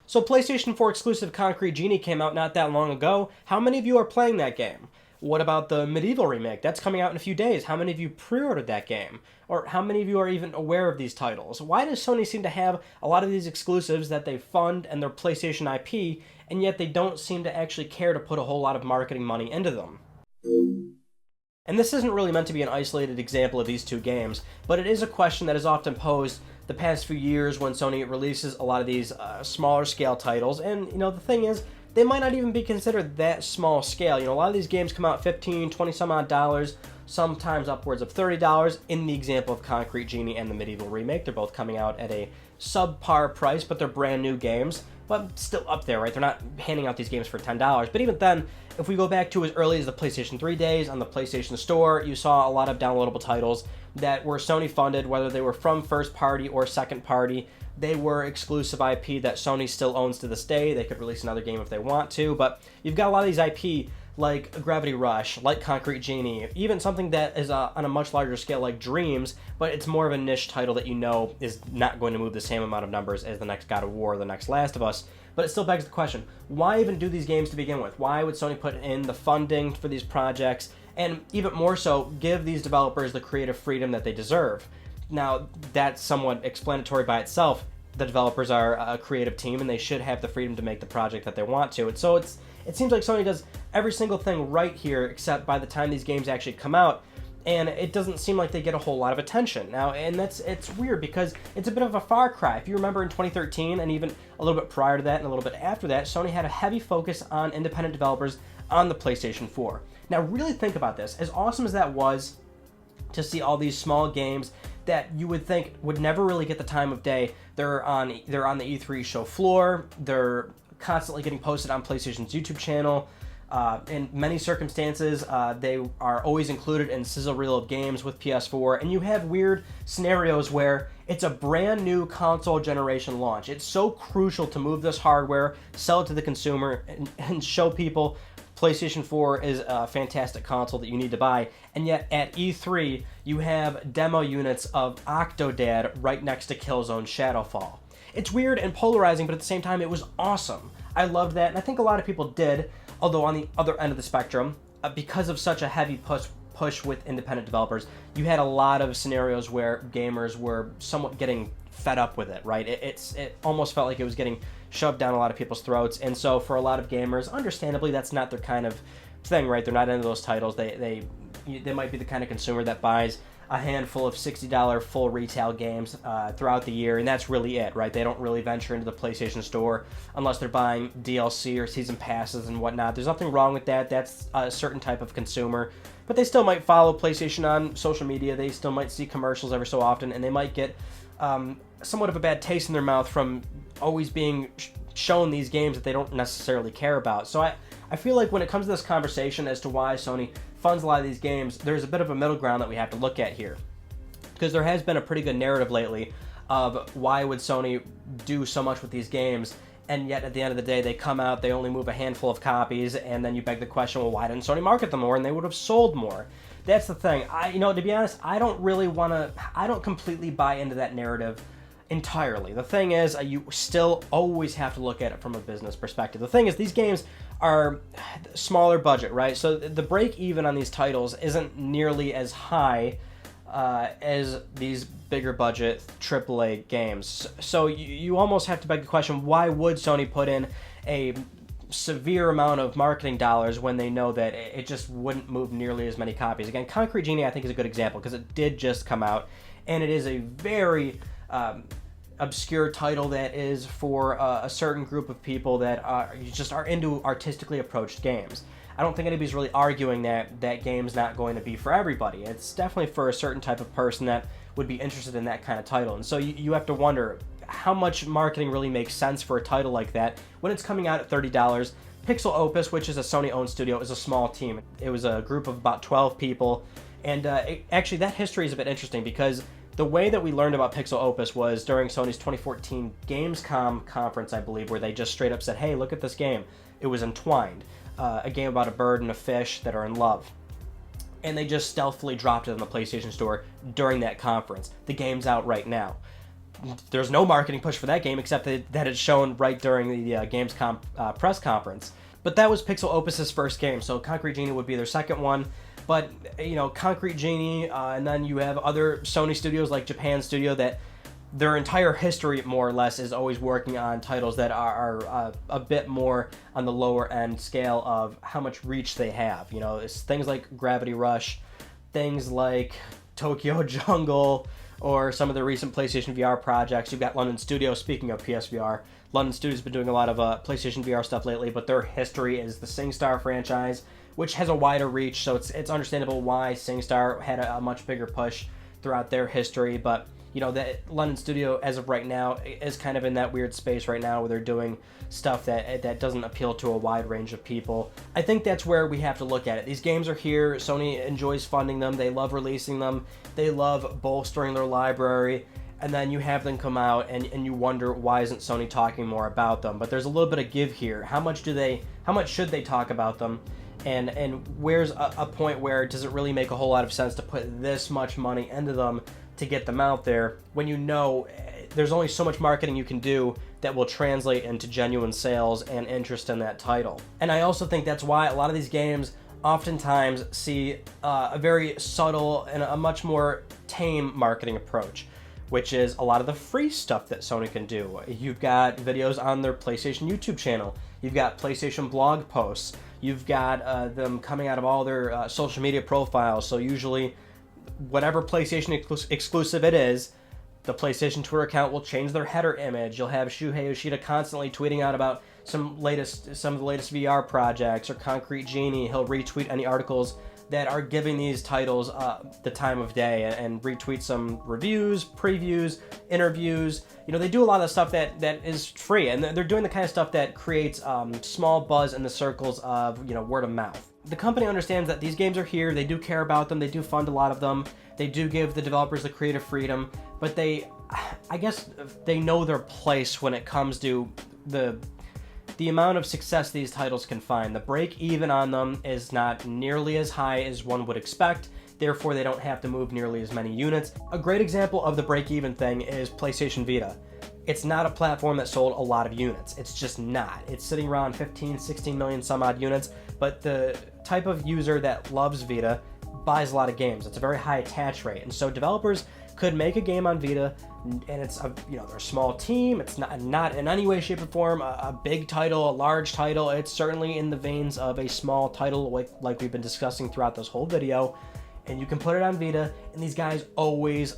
So PlayStation 4 exclusive Concrete Genie came out not that long ago. How many of you are playing that game? What about the Medieval remake? That's coming out in a few days. How many of you pre-ordered that game? Or how many of you are even aware of these titles? Why does Sony seem to have a lot of these exclusives that they fund and their PlayStation IP, and yet they don't seem to actually care to put a whole lot of marketing money into them? And this isn't really meant to be an isolated example of these two games, but it is a question that is often posed the past few years when Sony releases a lot of these smaller scale titles. And, the thing is, they might not even be considered that small scale. A lot of these games come out $15, $20 some odd dollars, sometimes upwards of $30. In the example of Concrete Genie and the Medieval remake, they're both coming out at a subpar price, but they're brand new games. But still up there, right? They're not handing out these games for $10. But even then, if we go back to as early as the PlayStation 3 days on the PlayStation Store, you saw a lot of downloadable titles that were Sony funded, whether they were from first party or second party. They were exclusive IP that Sony still owns to this day. They could release another game if they want to, but you've got a lot of these IP like Gravity Rush, like Concrete Genie, even something that is on a much larger scale like Dreams, but it's more of a niche title that is not going to move the same amount of numbers as the next God of War or the next Last of Us. But it still begs the question, why even do these games to begin with? Why would Sony put in the funding for these projects, and even more so, give these developers the creative freedom that they deserve? Now, that's somewhat explanatory by itself. The developers are a creative team, and they should have the freedom to make the project that they want to. And so it seems like Sony does every single thing right here, except by the time these games actually come out, and it doesn't seem like they get a whole lot of attention. Now, and it's weird because it's a bit of a far cry. If you remember in 2013, and even a little bit prior to that and a little bit after that, Sony had a heavy focus on independent developers on the PlayStation 4. Now, really think about this. As awesome as that was to see all these small games that you would think would never really get the time of day, they're on the E3 show floor, they're constantly getting posted on PlayStation's YouTube channel. In many circumstances, they are always included in sizzle reel of games with PS4, and you have weird scenarios where it's a brand new console generation launch. It's so crucial to move this hardware, sell it to the consumer, and show people PlayStation 4 is a fantastic console that you need to buy, and yet at E3, you have demo units of Octodad right next to Killzone Shadowfall. It's weird and polarizing, but at the same time, it was awesome. I loved that, and I think a lot of people did, although on the other end of the spectrum, because of such a heavy push with independent developers, you had a lot of scenarios where gamers were somewhat getting fed up with it, right? It almost felt like it was getting shoved down a lot of people's throats, and so for a lot of gamers, understandably, that's not their kind of thing, right? They're not into those titles. They might be the kind of consumer that buys a handful of $60 full retail games throughout the year, and that's really it, right? They don't really venture into the PlayStation Store unless they're buying DLC or season passes and whatnot. There's nothing wrong with that. That's a certain type of consumer, but they still might follow PlayStation on social media. They still might see commercials every so often, and they might get somewhat of a bad taste in their mouth from always being shown these games that they don't necessarily care about. So I feel like when it comes to this conversation as to why Sony funds a lot of these games, there's a bit of a middle ground that we have to look at here. Because there has been a pretty good narrative lately of why would Sony do so much with these games, and yet at the end of the day, they come out, they only move a handful of copies, and then you beg the question, well, why didn't Sony market them more, and they would have sold more? That's the thing. To be honest, I don't completely buy into that narrative entirely. The thing is, you still always have to look at it from a business perspective. The thing is, these games are smaller budget, right? So the break even on these titles isn't nearly as high as these bigger budget AAA games. So you almost have to beg the question, why would Sony put in a severe amount of marketing dollars when they know that it just wouldn't move nearly as many copies? Again, Concrete Genie I think is a good example because it did just come out, and it is a very obscure title that is for a certain group of people that are into artistically approached games. I don't think anybody's really arguing that that game's not going to be for everybody. It's definitely for a certain type of person that would be interested in that kind of title. And so you have to wonder how much marketing really makes sense for a title like that when it's coming out at $30. Pixel Opus, which is a Sony-owned studio, is a small team. It was a group of about 12 people. And actually, that history is a bit interesting because the way that we learned about Pixel Opus was during Sony's 2014 Gamescom conference, I believe, where they just straight up said, hey, look at this game. It was Entwined, a game about a bird and a fish that are in love. And they just stealthily dropped it on the PlayStation Store during that conference. The game's out right now. there's no marketing push for that game except that it's shown right during the Gamescom press conference. But that was Pixel Opus's first game, so Concrete Genie would be their second one. But, you know, Concrete Genie, and then you have other Sony studios like Japan Studio that their entire history, more or less, is always working on titles that are a bit more on the lower end scale of how much reach they have. You know, it's things like Gravity Rush, things like Tokyo Jungle, or some of the recent PlayStation VR projects. You've got London Studios, speaking of PSVR. London Studios has been doing a lot of PlayStation VR stuff lately, but their history is the SingStar franchise, which has a wider reach, so it's understandable why SingStar had a much bigger push throughout their history. But, you know, the London Studio, as of right now, is kind of in that weird space right now where they're doing stuff that doesn't appeal to a wide range of people. I think that's where we have to look at it. These games are here. Sony enjoys funding them. They love releasing them. They love bolstering their library. And then you have them come out and you wonder, why isn't Sony talking more about them? But there's a little bit of give here. How much should they talk about them? And where's a point where does it really make a whole lot of sense to put this much money into them to get them out there when you know there's only so much marketing you can do that will translate into genuine sales and interest in that title? And I also think that's why a lot of these games oftentimes see a very subtle and a much more tame marketing approach, which is a lot of the free stuff that Sony can do. You've got videos on their PlayStation YouTube channel. You've got PlayStation blog posts. You've got them coming out of all their social media profiles. So usually, whatever PlayStation exclusive it is, the PlayStation Twitter account will change their header image. You'll have Shuhei Yoshida constantly tweeting out about some of the latest VR projects or Concrete Genie. He'll retweet any articles that are giving these titles the time of day and retweet some reviews, previews, interviews. You know, they do a lot of stuff that is free, and they're doing the kind of stuff that creates small buzz in the circles of, you know, word of mouth. The company understands that these games are here. They do care about them. They do fund a lot of them. They do give the developers the creative freedom, but I guess they know their place when it comes to the amount of success these titles can find. The break even on them is not nearly as high as one would expect, therefore they don't have to move nearly as many units. A great example of the break even thing is PlayStation Vita. It's not a platform that sold a lot of units. It's just not. It's sitting around 15, 16 million some odd units, but the type of user that loves Vita buys a lot of games. It's a very high attach rate, and so developers could make a game on Vita, and it's they're a small team. It's not in any way, shape, or form a big title, a large title. It's certainly in the veins of a small title, like we've been discussing throughout this whole video. And you can put it on Vita, and these guys always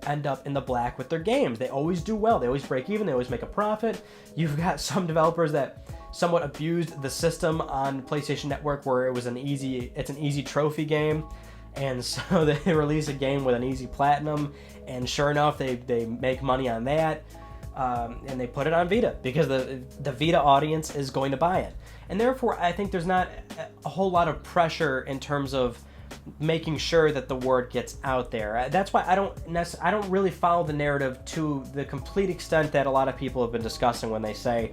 end up in the black with their games. They always do well. They always break even. They always make a profit. You've got some developers that somewhat abused the system on PlayStation Network, where it's an easy trophy game. And so they release a game with an easy platinum, and sure enough, they make money on that, and they put it on Vita because the Vita audience is going to buy it. And therefore, I think there's not a whole lot of pressure in terms of making sure that the word gets out there. That's why I don't really follow the narrative to the complete extent that a lot of people have been discussing when they say,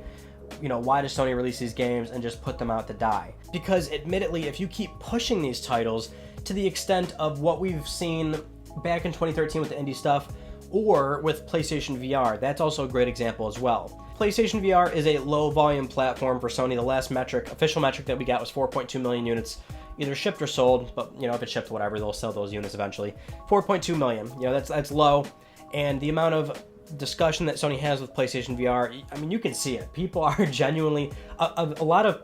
you know, why does Sony release these games and just put them out to die? Because admittedly, if you keep pushing these titles to the extent of what we've seen back in 2013 with the indie stuff, or with PlayStation VR, that's also a great example as well. PlayStation VR is a low volume platform for Sony. The last official metric that we got was 4.2 million units, either shipped or sold, but you know, if it's shipped, whatever, they'll sell those units eventually. 4.2 million, you know, that's low, and the amount of discussion that Sony has with PlayStation VR, I mean, you can see it. People are genuinely, a lot of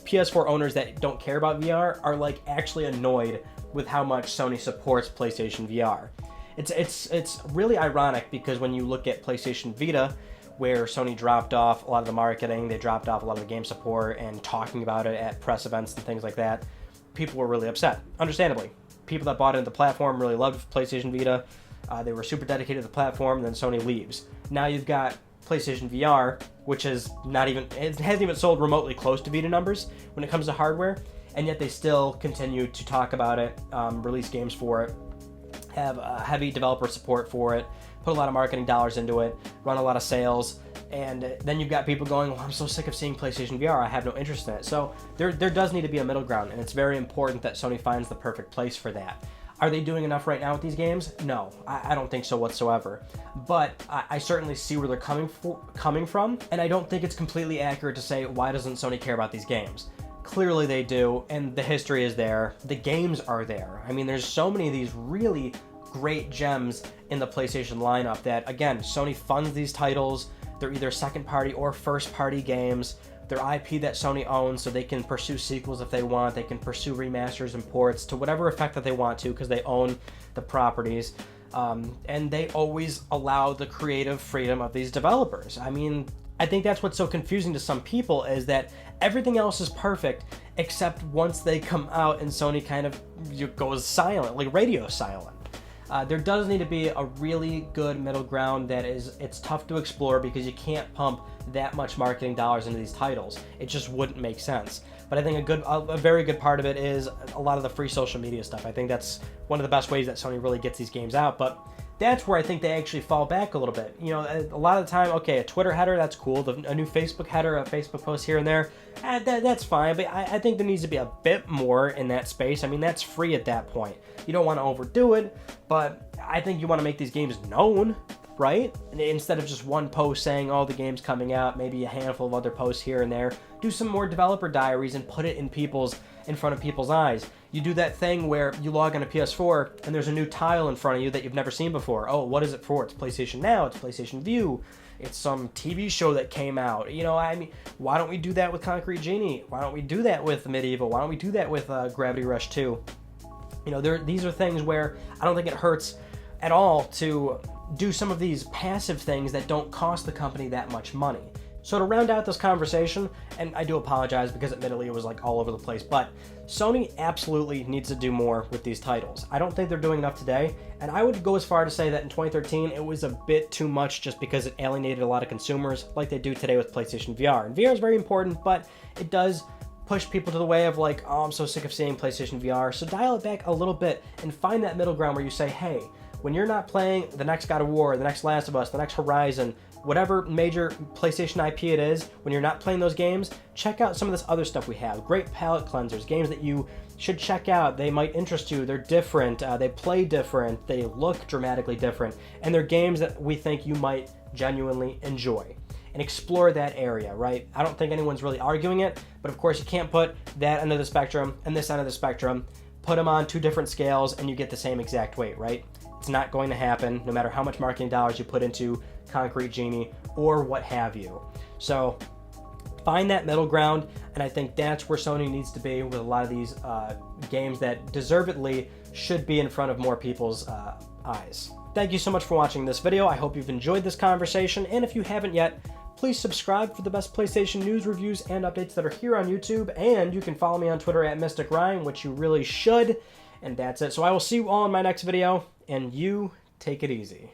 PS4 owners that don't care about VR are like actually annoyed with how much Sony supports PlayStation VR. It's really ironic because when you look at PlayStation Vita, where Sony dropped off a lot of the marketing, they dropped off a lot of the game support and talking about it at press events and things like that, people were really upset, understandably. People that bought into the platform really loved PlayStation Vita. They were super dedicated to the platform, and then Sony leaves. Now you've got PlayStation VR, which is it hasn't even sold remotely close to Vita numbers when it comes to hardware, and yet they still continue to talk about it, release games for it, have heavy developer support for it, put a lot of marketing dollars into it, run a lot of sales, and then you've got people going, well, I'm so sick of seeing PlayStation VR, I have no interest in it. So there does need to be a middle ground, and it's very important that Sony finds the perfect place for that. Are they doing enough right now with these games? No, I don't think so whatsoever. But I certainly see where they're coming from, and I don't think it's completely accurate to say, why doesn't Sony care about these games? Clearly they do, and the history is there. The games are there. I mean, there's so many of these really great gems in the PlayStation lineup that, again, Sony funds these titles. They're either second-party or first-party games. They're IP that Sony owns, so they can pursue sequels if they want. They can pursue remasters and ports to whatever effect that they want to because they own the properties. And they always allow the creative freedom of these developers. I mean, I think that's what's so confusing to some people is that everything else is perfect except once they come out and Sony kind of goes silent, like radio silent. There does need to be a really good middle ground that it's tough to explore because you can't pump that much marketing dollars into these titles. It just wouldn't make sense. But I think a very good part of it is a lot of the free social media stuff. I think that's one of the best ways that Sony really gets these games out. But that's where I think they actually fall back a little bit. You know, a lot of the time, okay, a Twitter header, that's cool. A new Facebook header, a Facebook post here and there, that's fine. But I think there needs to be a bit more in that space. I mean, that's free at that point. You don't want to overdo it, but I think you want to make these games known, right? And instead of just one post saying, oh, the game's coming out, maybe a handful of other posts here and there, do some more developer diaries and put it in front of people's eyes. You do that thing where you log on a PS4 and there's a new tile in front of you that you've never seen before. Oh, what is it for? It's PlayStation Now, it's PlayStation View, it's some TV show that came out. You know, I mean, why don't we do that with Concrete Genie? Why don't we do that with Medieval? Why don't we do that with Gravity Rush 2? You know, these are things where I don't think it hurts at all to do some of these passive things that don't cost the company that much money. So to round out this conversation, and I do apologize because admittedly it was like all over the place, but Sony absolutely needs to do more with these titles. I don't think they're doing enough today, and I would go as far to say that in 2013 it was a bit too much just because it alienated a lot of consumers like they do today with PlayStation VR. And VR is very important, but it does push people to the way of like, oh, I'm so sick of seeing PlayStation VR. So dial it back a little bit and find that middle ground where you say, hey, when you're not playing the next God of War, the next Last of Us, the next Horizon, whatever major PlayStation IP it is, when you're not playing those games, check out some of this other stuff we have. Great palette cleansers, games that you should check out. They might interest you. They're different. They play different. They look dramatically different. And they're games that we think you might genuinely enjoy. And explore that area, right? I don't think anyone's really arguing it, but of course you can't put that end of the spectrum and this end of the spectrum, put them on two different scales, and you get the same exact weight, right? It's not going to happen, no matter how much marketing dollars you put into Concrete Genie or what have you. So find that middle ground, and I think that's where Sony needs to be with a lot of these games that deservedly should be in front of more people's eyes. Thank you so much for watching this video. I hope you've enjoyed this conversation, and if you haven't yet, please subscribe for the best PlayStation news, reviews, and updates that are here on YouTube, and you can follow me on Twitter at Mystic Ryan, which you really should, and that's it. So I will see you all in my next video, and you take it easy.